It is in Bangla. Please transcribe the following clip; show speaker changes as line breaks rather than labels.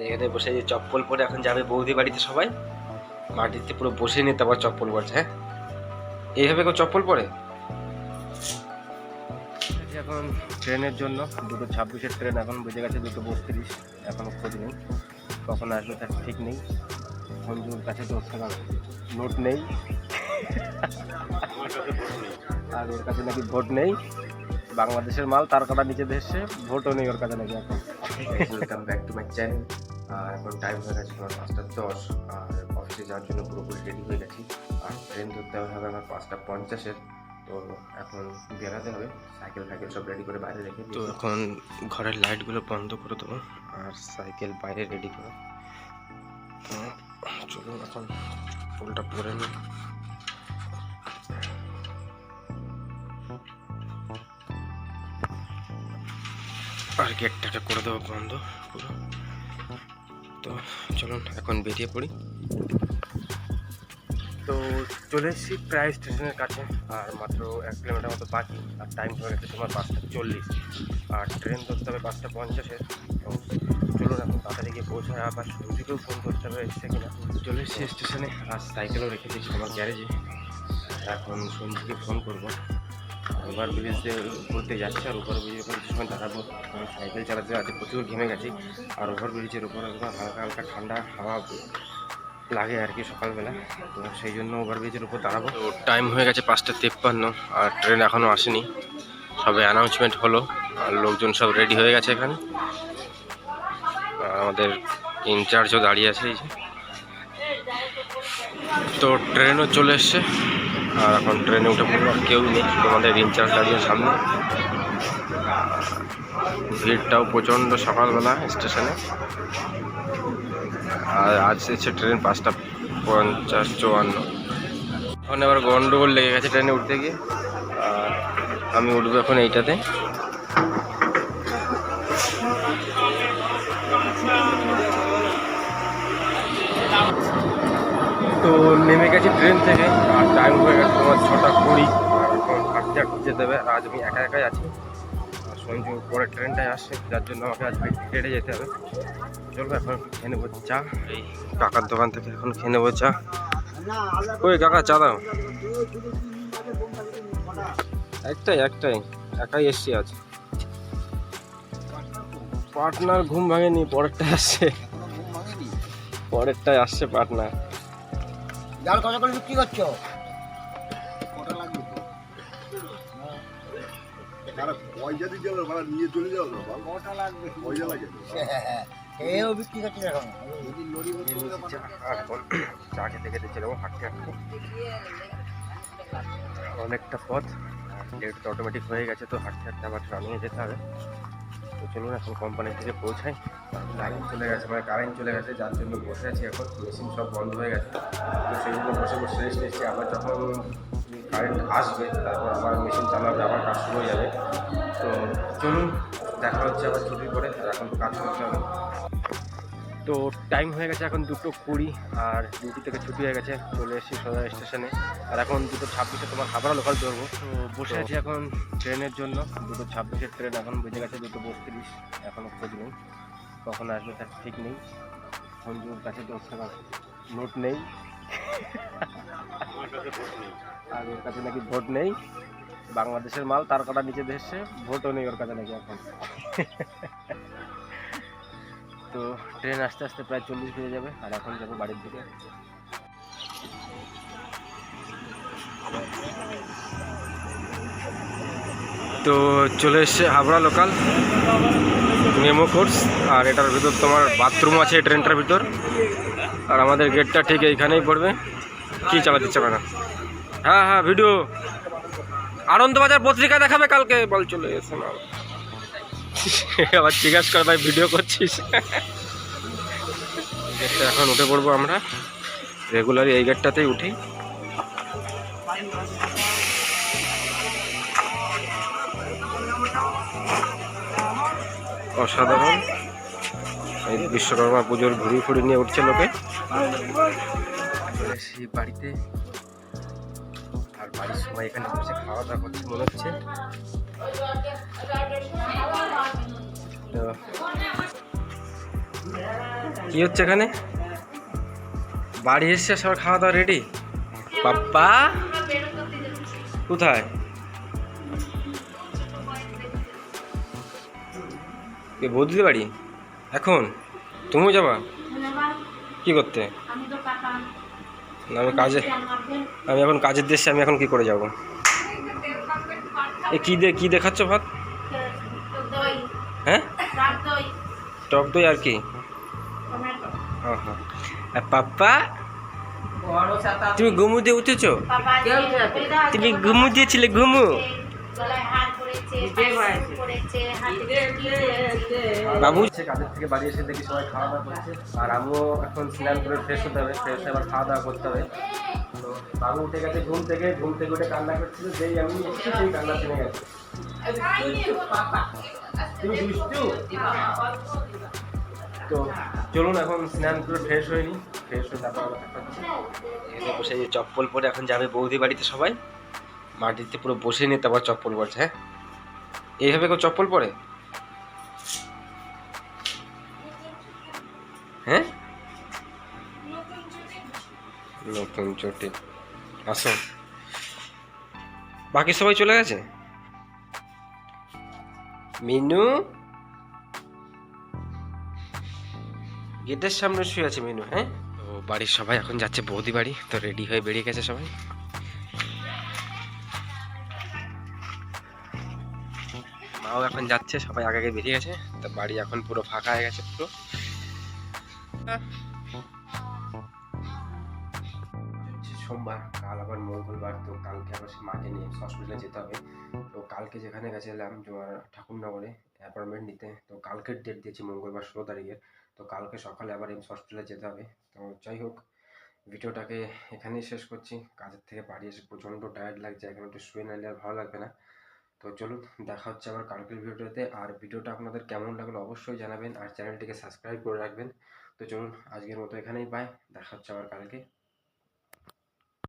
এখানে বসে যে চপ্পল পরে এখন যাবে বৌদি বাড়িতে, সবাই মাটিতে পুরো বসে নিয়ে তারপর চপ্পল পরছে। হ্যাঁ, এইভাবে কেউ চপ্পল পরে? এখন ট্রেনের জন্য 2:26-এর ট্রেন, এখন বেজে গেছে 2:32। এখনও খোঁজ নেই, কখন আসবে তার ঠিক নেই। সঞ্জুর কাছে তো নোট নেই, আর ওর কাছে নাকি ভোট নেই। বাংলাদেশের মাল তার কাটা নিচে দেশে, ভোটও নেই ওর কাছে নাকি এখন। Welcome back to my channel. এখন টাইম হয়ে গেছে আমার 5:10, আর অফিসে যাওয়ার জন্য পুরোপুরি রেডি হয়ে গেছি। আর ট্রেন ধরতে হবে আমার 5:50-এর। তো এখন বেরাতে হবে, সাইকেল সব রেডি করে বাইরে রেখে। তো এখন ঘরের লাইটগুলো বন্ধ করে দেবো আর সাইকেল বাইরে রেডি করো। তো চলুন এখন ফুলটা পরে নিই। আর গেটটাকে করে দেবো বন্ধ পুরো। তো চলুন এখন বেরিয়ে পড়ি। তো চলে এসেছি প্রায় স্টেশনের কাছে, আর মাত্র 1 কিলোমিটার মতো বাকি। আর টাইম হয়ে গেছে তোমার 5:40, আর ট্রেন ধরতে হবে 5:50-এর। তো চলুন এখন তাড়াতাড়ি গিয়ে পৌঁছায়। আবার সঞ্জুকেও ফোন করতে হবে এসছে কিনা। চলে এসেছি স্টেশনে, আর সাইকেলও রেখে দিয়েছি আমার গ্যারেজে। এখন সঞ্জুকে ফোন করবো। ওভার ব্রিজ করতে যাচ্ছে, আর ওভার ব্রিজের উপর কিছু সময় দাঁড়াবো। সাইকেল চালাতে আজ প্রচুর ঘেমে গেছি, আর ওভার ব্রিজের উপর একদম হালকা হালকা ঠান্ডা হাওয়া লাগে আর কি সকালবেলা। তো সেই জন্য ওভার ব্রিজের উপর দাঁড়াবো। তো টাইম হয়ে গেছে 5:53, আর ট্রেন এখনও আসেনি। সবে অ্যানাউন্সমেন্ট হলো, আর লোকজন সব রেডি হয়ে গেছে এখানে। আমাদের ইনচার্জও দাঁড়িয়ে আছে এই যে। তো ট্রেনও চলে এসছে, আর এখন ট্রেনে উঠে পড়বো। আর কেউ নেই, শুধু আমাদের ইনচার্জ দাঁড়িয়ে সামনে। ভিড়টাও প্রচণ্ড সকালবেলা স্টেশনে। আর আজ এসেছে ট্রেন 5:50-54। এখন আবার গন্ডগোল লেগে গেছে ট্রেনে উঠতে গিয়ে। আর আমি উঠবো এখন এইটাতে। তো নেমে গেছি ট্রেন থেকে, আর টাইম হয়ে গেছে তোমার 6:20। আর এখন হাঁটতে হাঁটতে যেতে হবে। আর আজ আমি একাই আছি, আর সঞ্জু পরের ট্রেনটায় আসছে, যার জন্য আমাকে আজ হেঁটে যেতে হবে। চলবো এখন খেয়ে নেবো চা এই কাকার দোকান থেকে। এখন খেয়ে নেবো চা। ওই কাকা চা দাও। একটাই একাই এসছি আজ। পার্টনার ঘুম ভাঙেনি, পরেরটায় আসছে পার্টনার।
জাল কত করে বিক্রি করছো?
পয়সা দিতে হবে, ভাড়া নিয়ে চলে যাও না, কটা লাগবে? পয়সা লাগে
এও বিক্রি করছে এখন।
চা খেতে খেতে চলে যাবো হাঁটতে হাঁটতে। অনেকটা পথ, লেট তো অটোমেটিক হয়ে গেছে, তো হাঁটতে হাঁটতে আবার রানিয়ে যেতে হবে। তো চলুন এখন কোম্পানি থেকে পৌঁছাই। লাইন চলে গেছে, মানে কারেন্ট চলে গেছে, যার জন্য বসে আছি। এখন মেশিন সব বন্ধ হয়ে গেছে, তো সেই জন্য বসে রেস্ট নিচ্ছি। আবার যখন কারেন্ট আসবে তারপর আবার মেশিন চালু হবে, আবার কাজ শুরু হয়ে যাবে। তো চলুন দেখা হচ্ছে আবার ছুটির পরে। আর এখন কাজ করতে হবে। তো টাইম হয়ে গেছে এখন 2:20, আর ডিউটি থেকে ছুটি হয়ে গেছে। চলে এসেছি সোজা স্টেশনে, আর এখন 2:26-এ তোমার হাবড়া লোকাল ধরবো। তো বসে আছি এখন ট্রেনের জন্য। 2:26-এর ট্রেন, এখন বেজে গেছে 2:32। এখনও খোঁজ নেই, কখন আসবে তার ঠিক নেই। সঞ্জুর কাছে তো নোট নেই, আর ওর কাছে নাকি ভোট নেই। বাংলাদেশের মাল তার কাটা নিচে দেশে, ভোটও নেই ওর কাছে নাকি এখন। তো ট্রেন আস্তে আস্তে প্রায় 40 বেজে যাবে, আর এখন যাবো বাড়ির দিকে। তো চলে এসছে হাবড়া লোকাল মেমো কোর্স, আর এটার ভিতর তোমার বাথরুম আছে এই ট্রেনটার ভিতর। আর আমাদের গেটটা ঠিক এইখানেই পড়বে। কি চালাতে ইচ্ছা না? হ্যাঁ ভিডিও আনন্দবাজার পত্রিকা দেখাবে কালকে, বল চলে এসে না। আবার জিজ্ঞাসা কর ভাই ভিডিও করছিস। গেটটা এখন উঠে পড়বো আমরা, রেগুলারই এই গেটটাতেই উঠি। অসাধারণ এই বিশ্বকর্মা পুজোর ঘুড়ি নিয়ে উঠছে লোকে। সেই বাড়িতে, আর বাড়ির সময় এখানে বসে খাওয়া দাওয়া করছে মনে হচ্ছে। তো কি হচ্ছে এখানে? বাড়ি এসছে সবার খাওয়া দাওয়া রেডি? পাপ্পা কোথায়? কে বৌদিদের বাড়ি? এখন তুমিও যাবা কি করতে? না, আমি এখন কাজের দেশে, আমি এখন কি করে যাব? এ কি দেখাচ্ছ ভাত? হ্যাঁ, টক দই আর কি? হ্যাঁ হ্যাঁ। আর পাপ্পা তুমি ঘুমু দিয়ে উঠেছো? তুমি ঘুমু দিয়েছিলে? ঘুমু বাবু কাজের থেকে বাড়ি এসে দেখি সবাই খাওয়া দাওয়া করছে, আর আমিও এখন স্নান করে ফ্রেশ হতে হবে, ফ্রেশ হয়ে আবার খাওয়া দাওয়া করতে হবে। তো বাবু উঠে গেছে ঘুম থেকে উঠে কান্না করছিল, যেই আমি এসেছি সেই কান্না থেমে গেছে। তুমি দুষ্টু। তো চলুন এখন স্নান করে ফ্রেশ হয়নি, ফ্রেশ হয়ে তারপর আবার দেখা হচ্ছে। এখানে বসে এই চপ্পল পরে এখন যাবে বৌদি বাড়িতে, সবাই মাটিতে পুরো বসে নিয়ে তারপর চপ্পল পরছে। হ্যাঁ, এইভাবে কেউ চপ্পল পরে? হ্যাঁ, নতুন চটি। আসো, বাকি সবাই চলে গেছে। মিনু গেটের সামনে শুয়ে আছে মিনু। হ্যাঁ, তো বাড়ির সবাই এখন যাচ্ছে বৌদি বাড়ি, তো রেডি হয়ে বেরিয়ে গেছে সবাই। মাও এখন যাচ্ছে, সবাই আগে আগে বেরিয়ে গেছে, তো বাড়ি এখন পুরো ফাঁকা হয়ে গেছে পুরো। সোমবার, কাল আবার মঙ্গলবার, তো কালকে আবার সে মাকে নিয়ে হসপিটালে যেতে হবে। তো কালকে যেখানে গেছিলাম তোমার ঠাকুরনগরে অ্যাপয়েন্টমেন্ট নিতে, তো কালকের ডেট দিয়েছি মঙ্গলবার 16 তারিখের। তো কালকে সকালে আবার এমস হসপিটালে যেতে হবে। তো যাই হোক, ভিডিওটাকে এখানেই শেষ করছি। কাজের থেকে বাড়ি এসে প্রচণ্ড টায়ার্ড লাগছে, এখন একটু শুয়ে নিলে আর ভালো লাগবে না। তো চলুন, দেখা হচ্ছে আবার কালকের ভিডিওতে। আর ভিডিওটা আপনাদের কেমন লাগলো অবশ্যই জানাবেন, আর চ্যানেলটিকে সাবস্ক্রাইব করে রাখবেন। তো চলুন, আজকের মতো এখানেই বাই, দেখা হচ্ছে আবার কালকে।